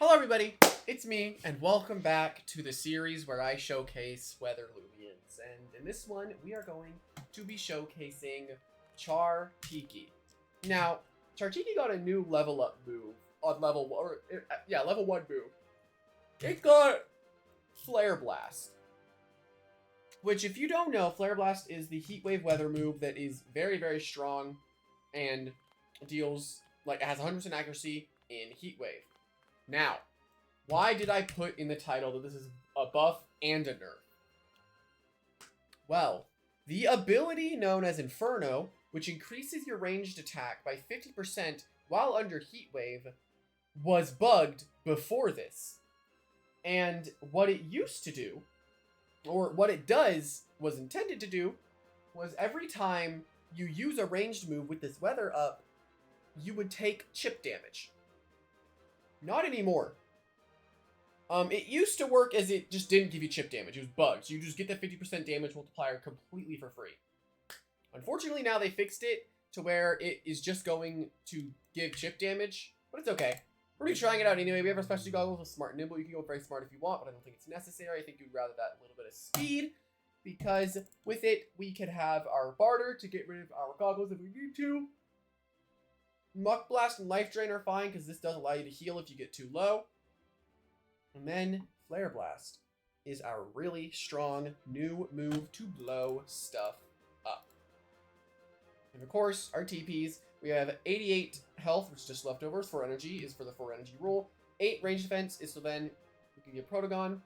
Hello everybody, it's me, and welcome back to the series where I showcase weather Loomians. And in this one, we are going to be showcasing Chartiki. Now, Chartiki got a new level up move on level 1 move. It got Flare Blast. Which, if you don't know, Flare Blast is the heat wave weather move that is very, very strong and deals, it has 100% accuracy in heat wave. Now, why did I put in the title that this is a buff and a nerf? Well, the ability known as Inferno, which increases your ranged attack by 50% while under heat wave, was bugged before this. And what it used to do, or what it was intended to do, was every time you use a ranged move with this weather up, you would take chip damage. Not anymore. It used to work as it just didn't give you chip damage. It was bugged. So you just get the 50% damage multiplier completely for free. Unfortunately, now they fixed it to where it is just going to give chip damage, but it's okay. We're going to be trying it out anyway. We have our specialty goggles with Smart and Nimble. You can go very smart if you want, but I don't think it's necessary. I think you'd rather that little bit of speed, because with it, we could have our barter to get rid of our goggles if we need to. Muck Blast and Life Drain are fine, because this does allow you to heal if you get too low. And then Flare Blast is our really strong new move to blow stuff up. And of course, our TPs, we have 88 health, which is just leftovers. 4 energy is for the 4 energy rule. 8 range defense is so then we can give Protogon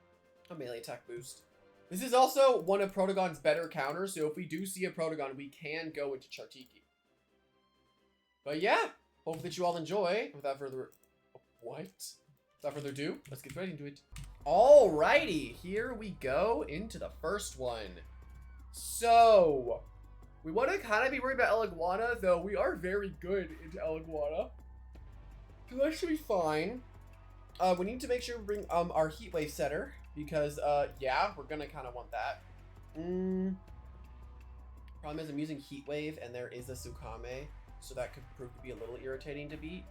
a melee attack boost. This is also one of Protogon's better counters, so if we do see a Protogon, we can go into Chartiki. But yeah, hope that you all enjoy. Without further ado, let's get right into it. Alrighty, here we go into the first one. So, we want to kind of be worried about Eliguana, though we are very good into Eliguana. So that should be fine. We need to make sure we bring our heat wave setter, because yeah, we're gonna kind of want that. Problem is I'm using heat wave and there is a Tsukame, so that could prove to be a little irritating to beat.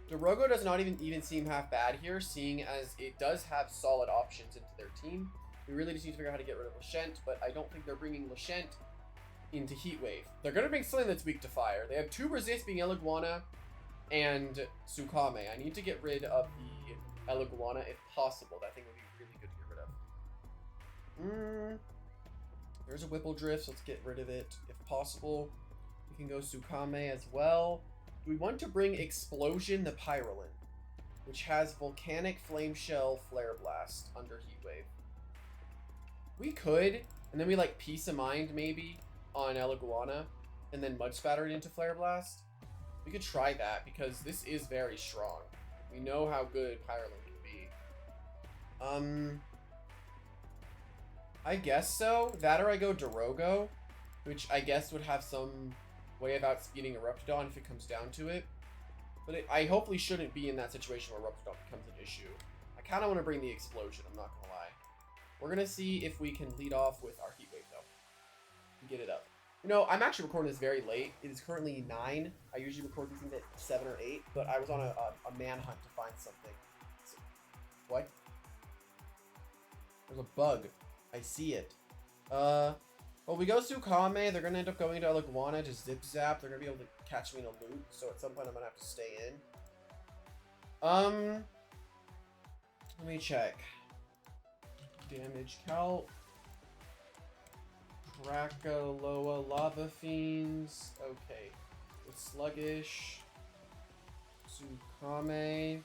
Dorogo does not even seem half bad here, seeing as it does have solid options into their team. We really just need to figure out how to get rid of Lashent, but I don't think they're bringing Lashent into heat wave. They're gonna bring something that's weak to fire. They have 2 resist, being Eliguana and Tsukame. I need to get rid of the Eliguana if possible. That thing would be really good to get rid of. There's a Whipple Drift, so let's get rid of it if possible. We can go Tsukame as well. Do we want to bring Explosion the Pyrolin, which has Volcanic Flame Shell Flare Blast under heat wave? We could, and then we Peace of Mind maybe on Eliguana, and then Mud Spatter it into Flare Blast. We could try that, because this is very strong. We know how good Pyrolin can be. I guess so. That or I go Dorogo, which I guess would have some way of outspeeding Eruptodon if it comes down to it. But I hopefully shouldn't be in that situation where Eruptodon becomes an issue. I kind of want to bring the Explosion, I'm not going to lie. We're going to see if we can lead off with our Heat Wave, though. And get it up. You know, I'm actually recording this very late. It is currently 9. I usually record these things at 7 or 8, but I was on a manhunt to find something. So, what? There's a bug. I see it. Well, we go Tsukame. They're gonna end up going to Eliguana to Zip Zap. They're gonna be able to catch me in a loop, so at some point I'm gonna have to stay in. Let me check. Damage Calc. Krakaloa Lava Fiends. Okay. It's Sluggish. Tsukame.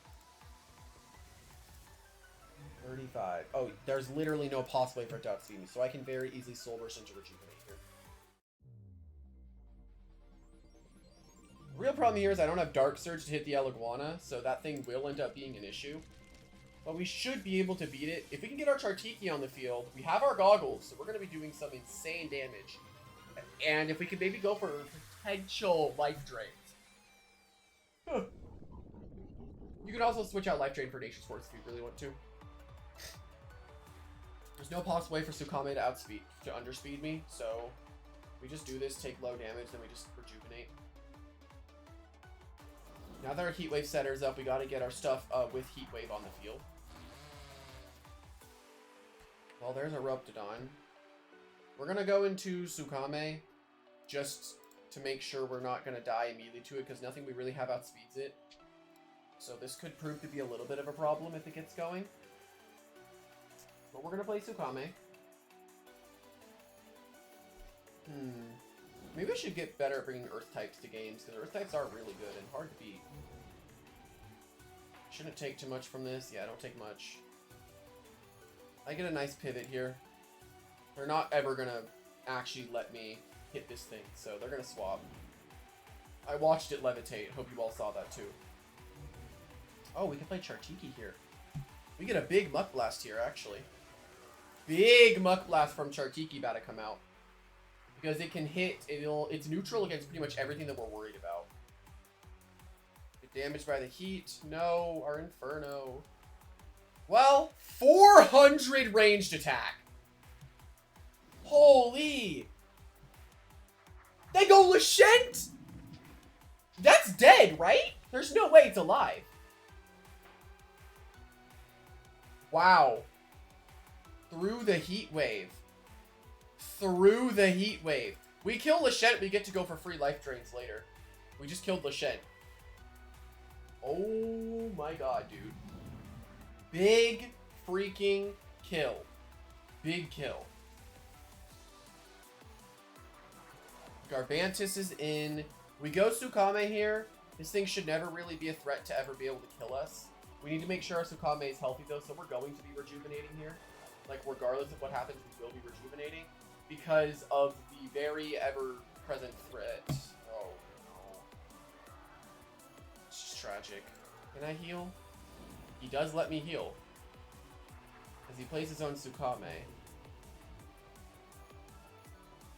35. Oh, there's literally no possible way for it to outspeed me, so I can very easily Soul Burst into Rejuvenate here. The real problem here is I don't have Dark Surge to hit the Eliguana, so that thing will end up being an issue. But we should be able to beat it. If we can get our Chartiki on the field, we have our goggles, so we're going to be doing some insane damage. And if we can maybe go for potential Life Drains. You can also switch out Life Drain for Nature's Force if you really want to. There's no possible way for Tsukame to underspeed me, so we just do this, take low damage, then we just Rejuvenate. Now that our heat wave setter's up, we got to get our stuff with heat wave on the field. Well, there's a Eruptodon. We're going to go into Tsukame just to make sure we're not going to die immediately to it, because nothing we really have outspeeds it. So this could prove to be a little bit of a problem if it gets going. But we're going to play Tsukame. Maybe I should get better at bringing Earth types to games, because Earth types are really good and hard to beat. Shouldn't take too much from this. Yeah, I don't take much. I get a nice pivot here. They're not ever going to actually let me hit this thing, so they're going to swap. I watched it levitate. Hope you all saw that too. Oh, we can play Chartiki here. We get a big Muck Blast here, actually. Big Muck Blast from Chartiki about to come out. Because it can hit, it's neutral against pretty much everything that we're worried about. Get damaged by the heat. No, our Inferno. Well, 400 ranged attack. Holy. They go Lashent? That's dead, right? There's no way it's alive. Wow. Through the heat wave. Through the heat wave. We kill Lashent, we get to go for free life drains later. We just killed Lashent. Oh my god, dude. Big freaking kill. Big kill. Garbantis is in. We go Tsukame here. This thing should never really be a threat to ever be able to kill us. We need to make sure our Tsukame is healthy though, so we're going to be rejuvenating here. Like, regardless of what happens, we will be rejuvenating. Because of the very ever-present threat. Oh, no. It's just tragic. Can I heal? He does let me heal. As he plays his own Tsukame.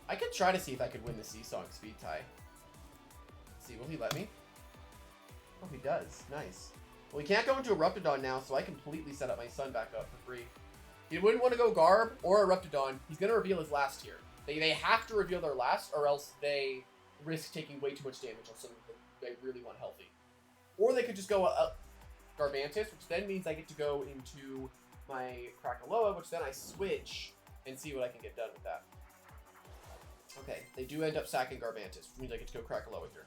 I could try to see if I could win the Seasong speed tie. Let's see, will he let me? Oh, he does. Nice. Well, we can't go into Eruptodon now, so I completely set up my Sun back up for free. He wouldn't want to go Garb or Eruptodon. He's going to reveal his last here. They have to reveal their last, or else they risk taking way too much damage on something that they really want healthy. Or they could just go Garbantis, which then means I get to go into my Krakaloa, which then I switch and see what I can get done with that. Okay, they do end up sacking Garbantis, which means I get to go Krakaloa here.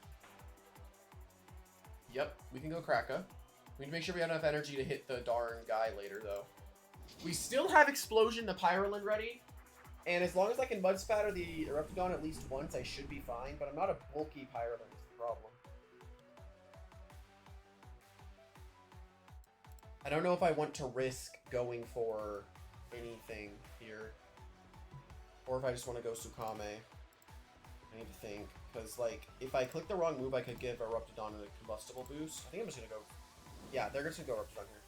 Yep, we can go Kraka. We need to make sure we have enough energy to hit the darn guy later, though. We still have Explosion the Pyroland ready, and as long as I can Mud Spatter the Eruptodon at least once, I should be fine, but I'm not a bulky Pyroland, is the problem. I don't know if I want to risk going for anything here, or if I just want to go Tsukame. I need to think, because, like, if I click the wrong move, I could give Eruptodon a combustible boost. I think I'm just going to go... Yeah, they're just going to go Eruptodon here.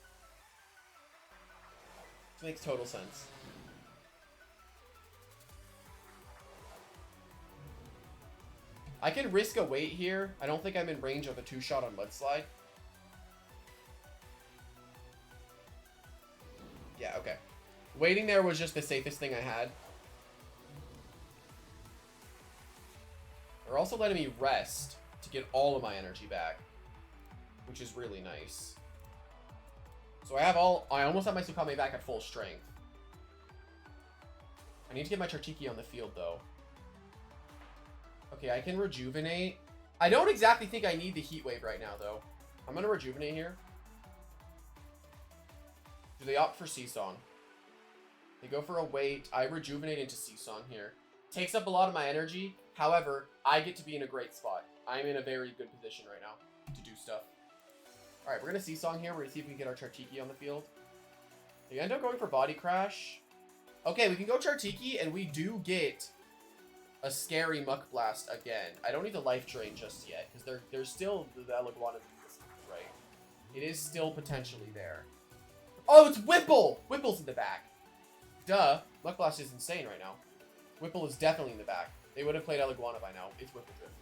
This makes total sense. I can risk a wait here. I don't think I'm in range of a 2-shot on Mudslide. Yeah, okay. Waiting there was just the safest thing I had. They're also letting me rest to get all of my energy back, which is really nice. So I almost have my Tsukame back at full strength. I need to get my Chartiki on the field, though. Okay, I can rejuvenate. I don't exactly think I need the Heat Wave right now, though. I'm going to rejuvenate here. Do they opt for Seasong? They go for a wait. I rejuvenate into Seasong here. Takes up a lot of my energy. However, I get to be in a great spot. I'm in a very good position right now to do stuff. Alright, we're going to Seasong here. We're going to see if we can get our Chartiki on the field. They end up going for Body Crash. Okay, we can go Chartiki, and we do get a scary Muck Blast again. I don't need the Life Drain just yet, because there's still the Eleguana resistance, right? It is still potentially there. Oh, it's Whipple! Whipple's in the back. Duh. Muck Blast is insane right now. Whipple is definitely in the back. They would have played Eleguana by now. It's Whipple Drift.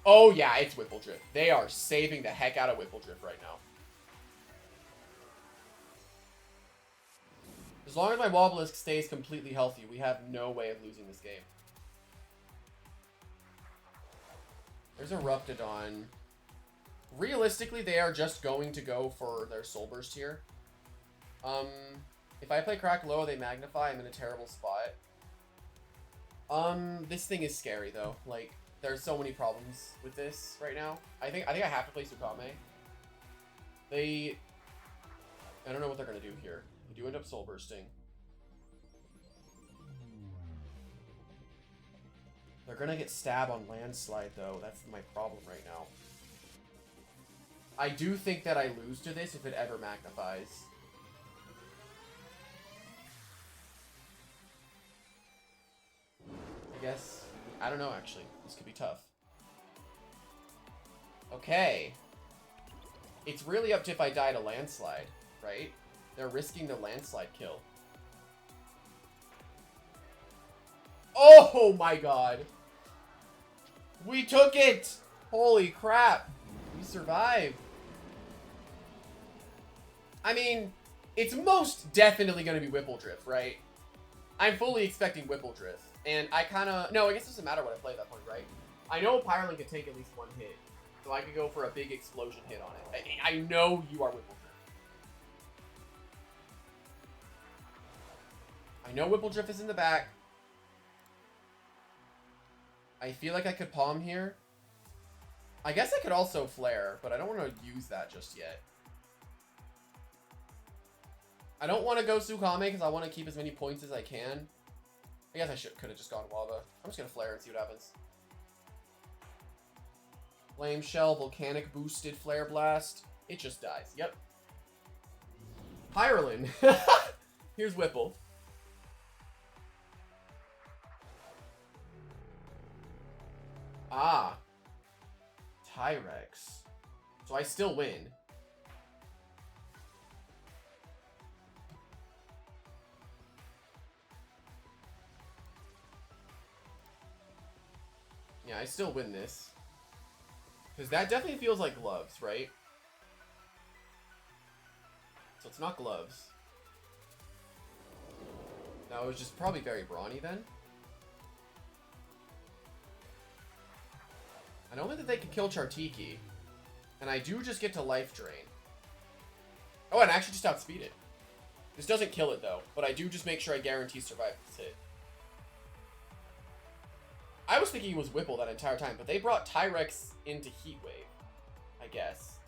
Oh, yeah, it's Whipple Drift. They are saving the heck out of Whipple Drift right now. As long as my Wobblisk stays completely healthy, we have no way of losing this game. There's a Ruptidon. Realistically, they are just going to go for their Soul Burst here. If I play Crack Low, they Magnify. I'm in a terrible spot. This thing is scary though. Like, there's so many problems with this right now. I think I have to play Tsukame. I don't know what they're gonna do here. They do end up Soul Bursting. They're gonna get Stab on Landslide though. That's my problem right now. I do think that I lose to this if it ever magnifies. I guess. I don't know, actually. This could be tough. Okay. It's really up to if I die to Landslide, right? They're risking the Landslide kill. Oh my god! We took it! Holy crap! We survived. I mean, it's most definitely going to be Whipple Drift, right? I'm fully expecting Whipple Drift. And I kind of... No, I guess it doesn't matter what I play at that point, right? I know Pyroling can take at least one hit. So I could go for a big explosion hit on it. I know you are Whipple Drift. I know Whipple Drift is in the back. I feel like I could palm here. I guess I could also flare, but I don't want to use that just yet. I don't want to go Tsukame because I want to keep as many points as I can. I guess I could have just gone Lava. I'm just going to flare and see what happens. Flame Shell, Volcanic Boosted Flare Blast. It just dies. Yep. Hyrule. Here's Whipple. Ah. Tyrex. So I still win. Yeah, I still win this. Because that definitely feels like gloves, right? So it's not gloves. No, it was just probably very brawny then. I know that they can kill Chartiki. And I do just get to life drain. Oh, and I actually just outspeed it. This doesn't kill it though, but I do just make sure I guarantee survive this hit. I was thinking it was Whipple that entire time, but they brought Tyrex into Heat Wave, I guess.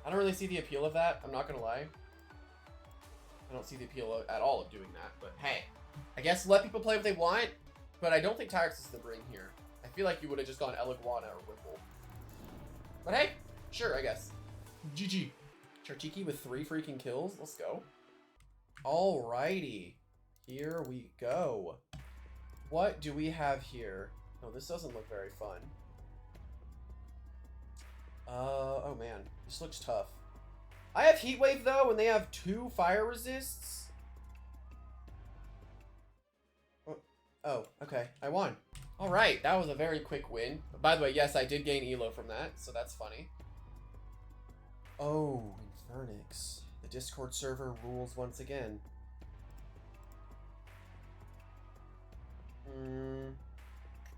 I don't really see the appeal of that, I'm not gonna lie. I don't see the appeal at all of doing that, but hey. I guess let people play what they want, but I don't think Tyrex is the bring here. I feel like you would have just gone Eliguana or Whipple. But hey, sure, I guess. GG. Chartiki with 3 freaking kills, let's go. Alrighty, here we go. What do we have here? Oh, this doesn't look very fun. Oh man, this looks tough. I have Heat Wave though, and they have 2 fire resists. Oh, okay, I won. All right, that was a very quick win. By the way, yes, I did gain Elo from that, so that's funny. Oh, Infernix. The Discord server rules once again.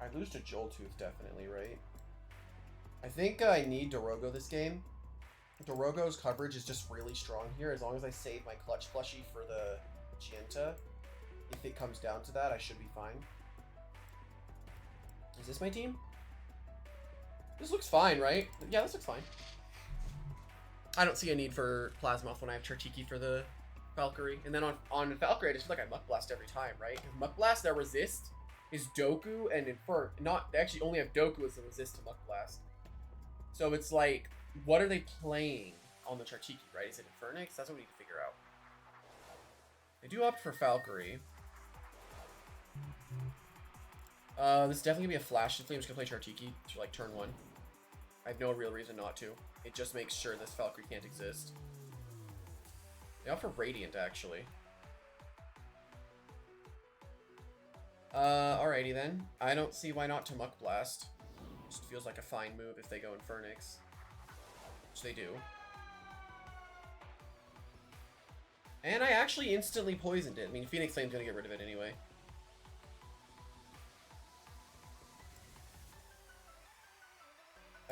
I lose to Joltooth definitely, right? I think I need Dorogo this game. Dorogo's coverage is just really strong here. As long as I save my clutch plushie for the Gienta, if it comes down to that, I should be fine. Is this my team? This looks fine, right? Yeah, this looks fine. I don't see a need for Plasmoth when I have Chartiki for the Valkyrie. And then on Valkyrie, I just feel like I Muck Blast every time, right? If Muck Blast, their resist is Doku and Infern. They actually only have Doku as the resist to Muck Blast. So it's like, what are they playing on the Chartiki, right? Is it Infernix? That's what we need to figure out. They do opt for Valkyrie. This is definitely gonna be a flash. I'm just gonna play Chartiki to like turn 1. I have no real reason not to. It just makes sure this Valkyrie can't exist. They opt for Radiant, actually. Alrighty then. I don't see why not to Muck Blast. Just feels like a fine move if they go Infernix. Which they do. And I actually instantly poisoned it. I mean, Phoenix Flame's gonna get rid of it anyway.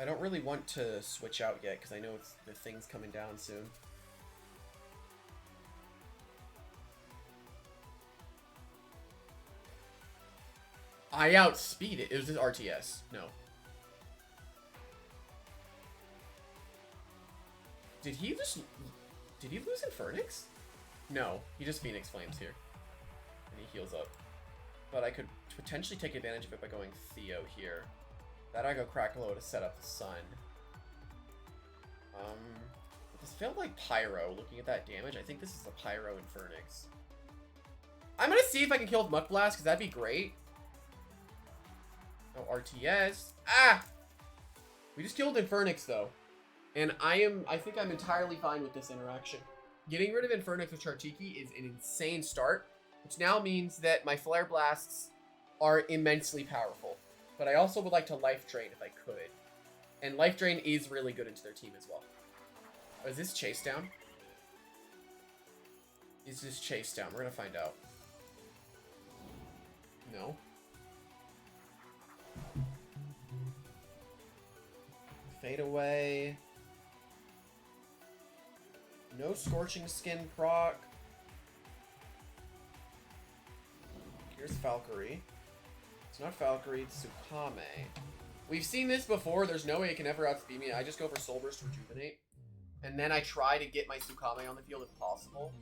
I don't really want to switch out yet because I know the thing's coming down soon. I outspeed it. It was just RTS. No. Did he lose Infernix? No, he just Phoenix Flames here. And he heals up. But I could potentially take advantage of it by going Theo here. That I go Krakaloa to set up the sun. This felt like Pyro, looking at that damage. I think this is a Pyro Infernix. I'm gonna see if I can kill with Muck Blast, because that'd be great. No RTS. Ah! We just killed Infernix, though. And I think I'm entirely fine with this interaction. Getting rid of Infernix with Chartiki is an insane start, which now means that my Flare Blasts are immensely powerful. But I also would like to Life Drain if I could. And Life Drain is really good into their team as well. Oh, is this Chase Down? Is this Chase Down? We're gonna find out. No. Fade away. No Scorching Skin proc. Here's Valkyrie. It's not Valkyrie, it's Tsukame. We've seen this before. There's no way it can ever outspeed me. I just go for Soul Burst to Rejuvenate. And then I try to get my Tsukame on the field if possible.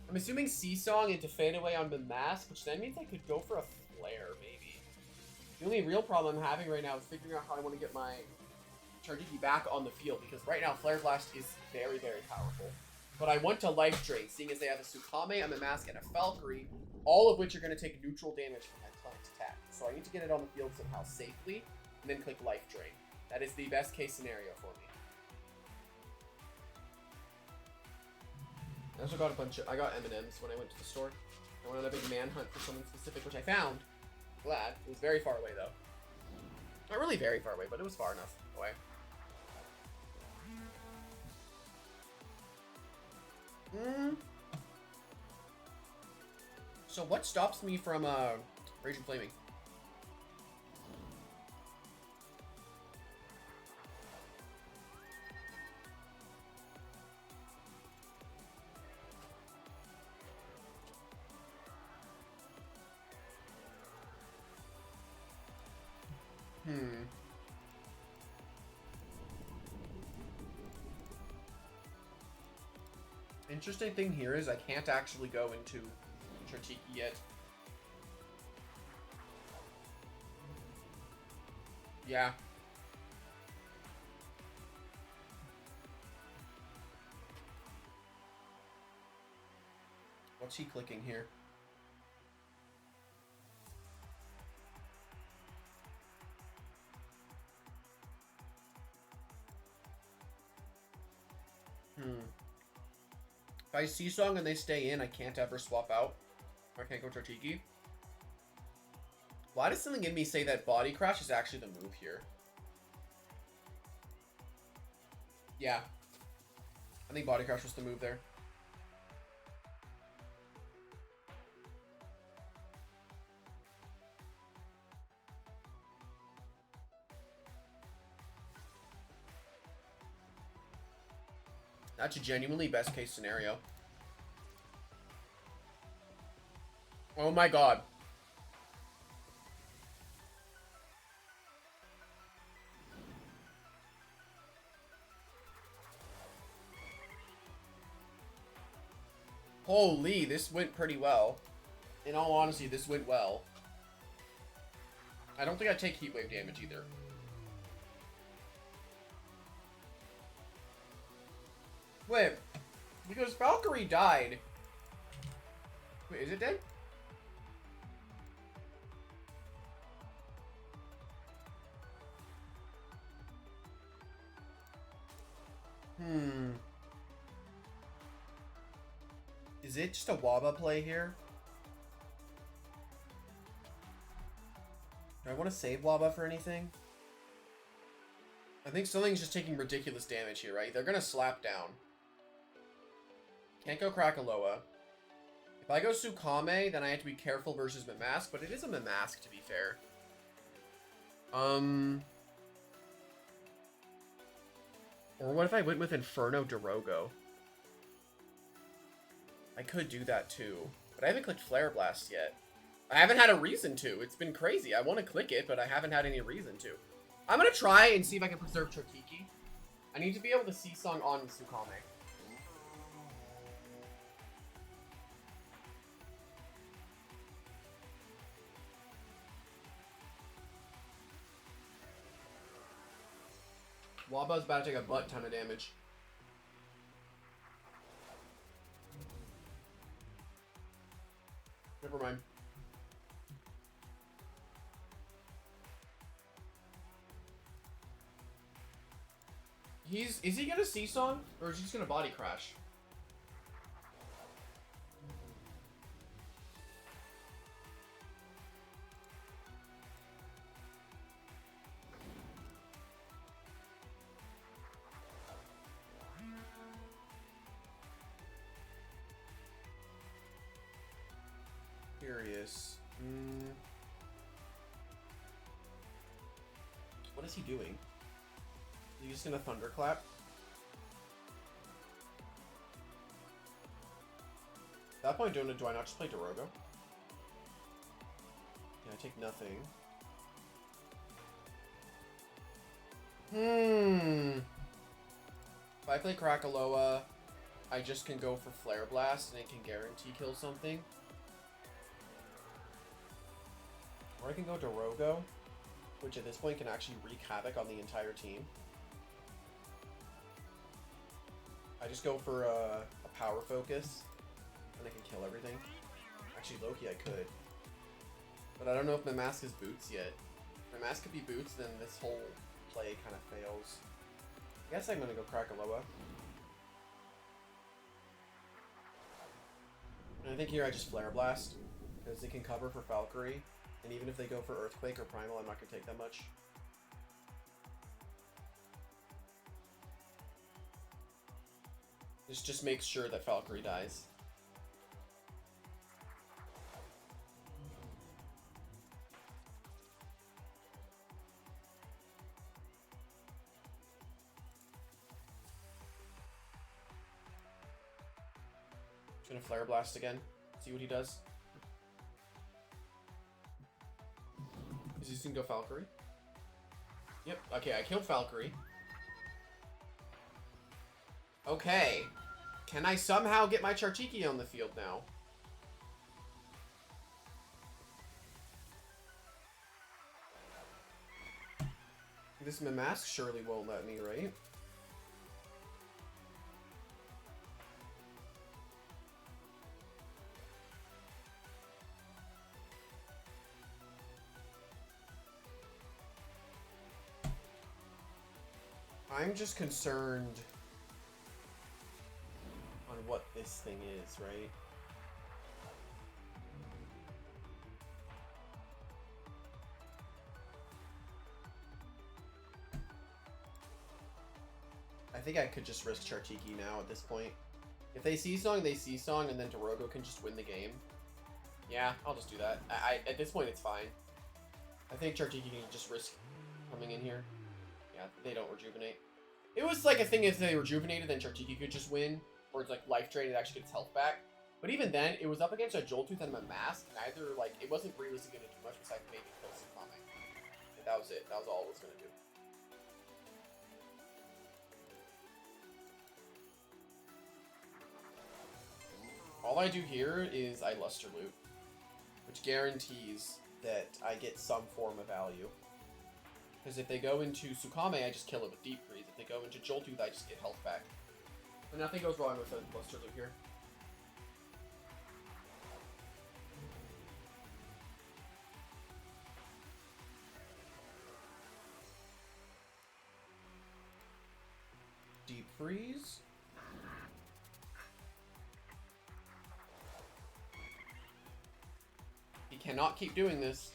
I'm assuming Seasong into Fade Away on the Mask, which then means I could go for a Flare, maybe. The only real problem I'm having right now is figuring out how I want to get my Chartiki back on the field, because right now Flare Blast is very, very powerful. But I want to Life Drain, seeing as they have a Tsukame, a Mask, and a Valkyrie, all of which are going to take neutral damage from my client's attack. So I need to get it on the field somehow safely, and then click Life Drain. That is the best case scenario for me. I also got I got M&Ms when I went to the store. I went on a big manhunt for something specific, which I found. Glad. It was very far away, though. Not really very far away, but it was far enough away. So what stops me from Raging Flaming? Interesting thing here is I can't actually go into Chartiki yet. Yeah. What's he clicking here? If I Seasong and they stay in, I can't ever swap out. Or I can't go Chartiki. Why does something in me say that Body Crash is actually the move here? Yeah. I think Body Crash was the move there. That's a genuinely best case scenario. Oh my god. Holy, this went pretty well. In all honesty, this went well. I don't think I take heat wave damage either. Wait, because Valkyrie died. Wait, is it dead? Is it just a Waba play here? Do I want to save Waba for anything? I think something's just taking ridiculous damage here, right? They're gonna slap down. Can't go Krakaloa. If I go Tsukame, then I have to be careful versus Mamask, but it is a Mamask to be fair. Or what if I went with Inferno Dorogo? I could do that too. But I haven't clicked Flare Blast yet. I haven't had a reason to. It's been crazy. I want to click it, but I haven't had any reason to. I'm going to try and see if I can preserve Chartiki. I need to be able to see Song on Tsukame. Waba's about to take a butt ton of damage. Never mind. Is he gonna see-song? Or is he just gonna body crash? Curious. What is he doing? Is he just gonna thunderclap? At that point, do I not just play Dorogo? Yeah, I take nothing. If I play Krakaloa, I just can go for Flare Blast and it can guarantee kill something. Or I can go Dorogo, which at this point can actually wreak havoc on the entire team. I just go for a power focus, and I can kill everything. Actually, Loki, I could. But I don't know if my mask is boots yet. If my mask could be boots, then this whole play kind of fails. I guess I'm going to go Krakaloa. And I think here I just Flare Blast, because it can cover for Valkyrie. And even if they go for Earthquake or Primal, I'm not going to take that much. This just makes sure that Valkyrie dies. Just going to Flare Blast again. See what he does. Is he just gonna go Valkyrie? Yep, okay, I killed Valkyrie. Okay. Can I somehow get my Chartiki on the field now? This mask surely won't let me, right? I'm just concerned on what this thing is, right? I think I could just risk Chartiki now at this point. If they see-song, they see-song, and then Dorogo can just win the game. Yeah, I'll just do that. At this point, it's fine. I think Chartiki can just risk coming in here. Yeah, they don't rejuvenate. It was like a thing if they rejuvenated, then Chartiki could just win. Or it's like life drain, it actually gets health back. But even then, it was up against a Joltooth and a mask. Neither, like, it wasn't really going to do much besides maybe kill Tsukame. And that was it. That was all it was going to do. All I do here is I Luster Loot, which guarantees that I get some form of value. Because if they go into Tsukame, I just kill it with Deep Freeze. If they go into Joltooth, I just get health back. But nothing goes wrong with a Luster Loot here. Deep Freeze. He cannot keep doing this.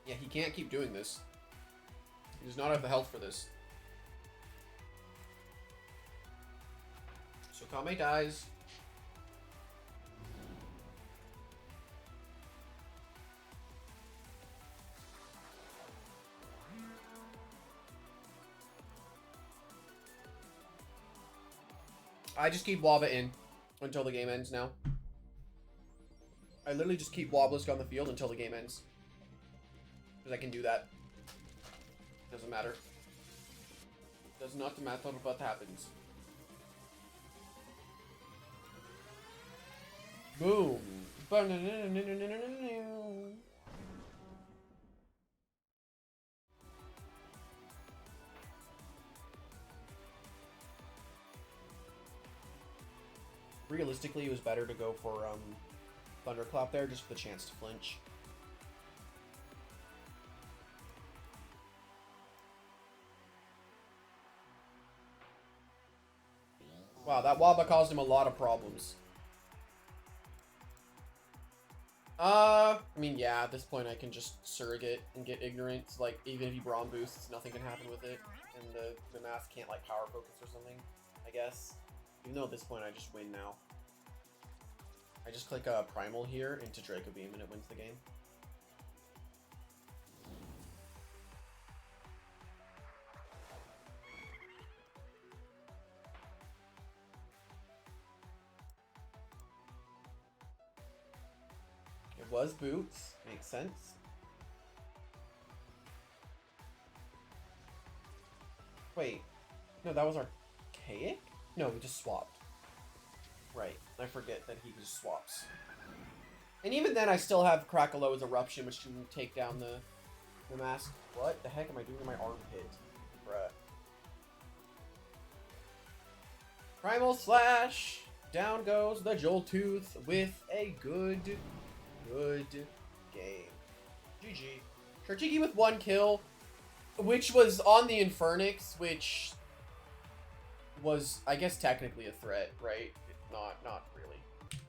Yeah, he can't keep doing this. He does not have the health for this. So Kame dies. I just keep Waba in until the game ends now. I literally just keep Wobblisk on the field until the game ends. Because I can do that. Doesn't matter. Does not matter what happens. Boom. Realistically, it was better to go for Thunderclap there, just for the chance to flinch. Wow, that Waba caused him a lot of problems. I mean, yeah, at this point I can just surrogate and get Ignorance. Like, even if he Braum boosts, nothing can happen with it. And the mask can't, like, power focus or something, I guess. Even though at this point I just win now. I just click Primal here into Draco Beam and it wins the game. It was Boots. Makes sense. Wait. No, that was Archaic? No, we just swapped. Right. I forget that he just swaps. And even then, I still have Krakaloa's Eruption, which can take down the mask. What the heck am I doing in my armpit? Bruh. Primal Slash! Down goes the Joltooth with a good game. GG. Chartiki with 1 kill, which was on the Infernix, which was, I guess, technically a threat, right? Not really.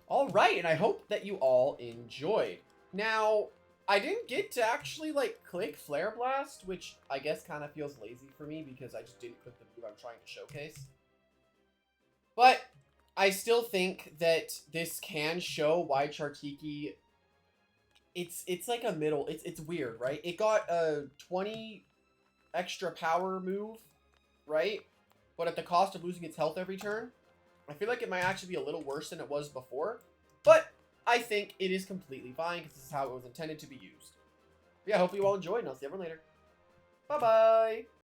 All right, and I hope that you all enjoyed. Now, I didn't get to actually, like, click Flare Blast, which I guess kind of feels lazy for me because I just didn't click the move I'm trying to showcase. But I still think that this can show why Chartiki, it's like a middle, it's weird, right? It got a 20 extra power move, right? But at the cost of losing its health every turn. I feel like it might actually be a little worse than it was before, but I think it is completely fine because this is how it was intended to be used. But yeah, hopefully you all enjoyed, and I'll see everyone later. Bye-bye!